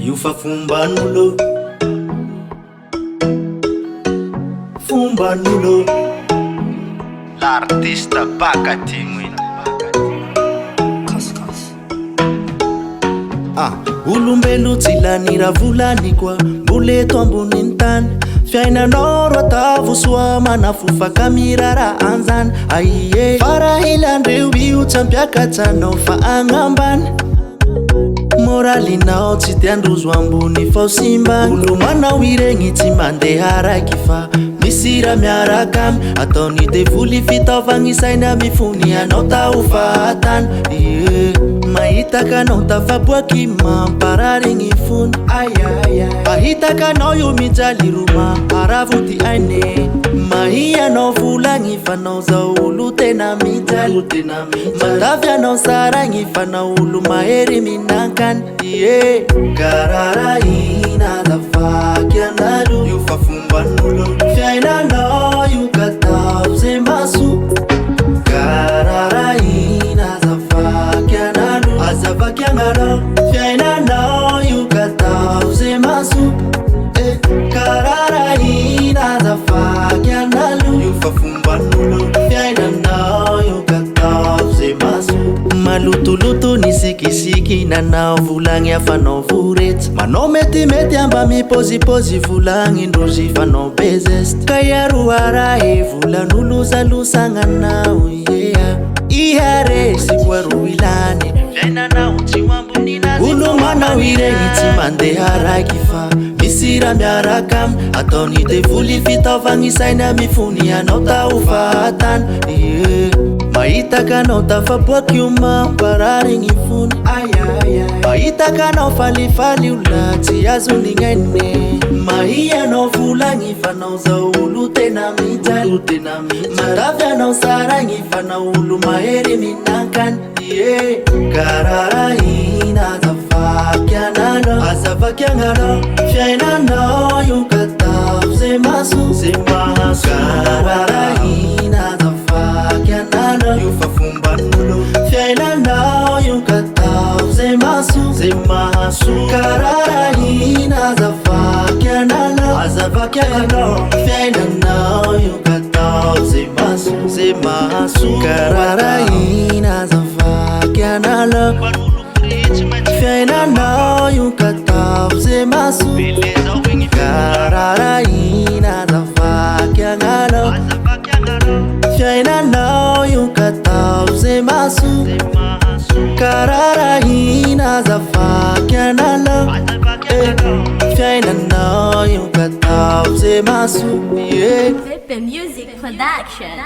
io fa fomban'olo, fomban'olo, l'artista bakatimina. olombelo tsy lanira volany koa mboleto amboniny tany fiainanao ro atavo soa manafofaka mirara anjany aie farahilandreo io tsampiakatsanao fa agnambany moralinao tsy tiandrozo ambony fao simbany olo manao iregny tsy mandeha raiky fa misy raha miaraka amy ataony devoly fitaovagnisainy amifony anao tao fahatany mahitaka anao tafaboaky mampararigny fony mahitaka anao io mijaly roma aravody aine mahi anao volagny fanao zao olo tena mijaly matavy anao saragny fanao olo mahery minankany kararahina zavaky analo io fa fomban'olo fiainanao io katao ze maso kararahina zavaky analo azavaky analo fiainanao io katao ze maso kararahina zavaky analo io fa fomban'olo fiainanao io katao ze maso malotoloto ny sikisiky nanao volagny afanao voretsy manao metimety amba mipozipozy volagny ndrozy fanao bezest ka iaroarahe volan'olo zalosagnanao ihare sy koaro ilany fiainanao tsy hoambonina olo manao iregny tsy mandeha raiky fa misy raha miaraka amy ataony devoly fitaovagnisainy amifony anao tao fahatany mahitaka anao tafaboaky io mampararigny fony mahitaka anao falifaly ola tsy azonignaine mahi anao volagny fanao zao olo tena mijaly matavy anao saragny fanao olo mahery minankany kararahina zavaky analo azavaky analo fiainanao io katao ze maso kararahina zavaky analo io fa fomban'olo fiainanao io katao ze maso kararahina zavaky analo azavaky analo fiainanao io katao ze maso kararahina zavaky analo fiainanao io katao ze maso kararahina zavaky analo fiainanao io katao ze maso kararahina zavaky analo fiainanao io katao ze maso VPmusic production.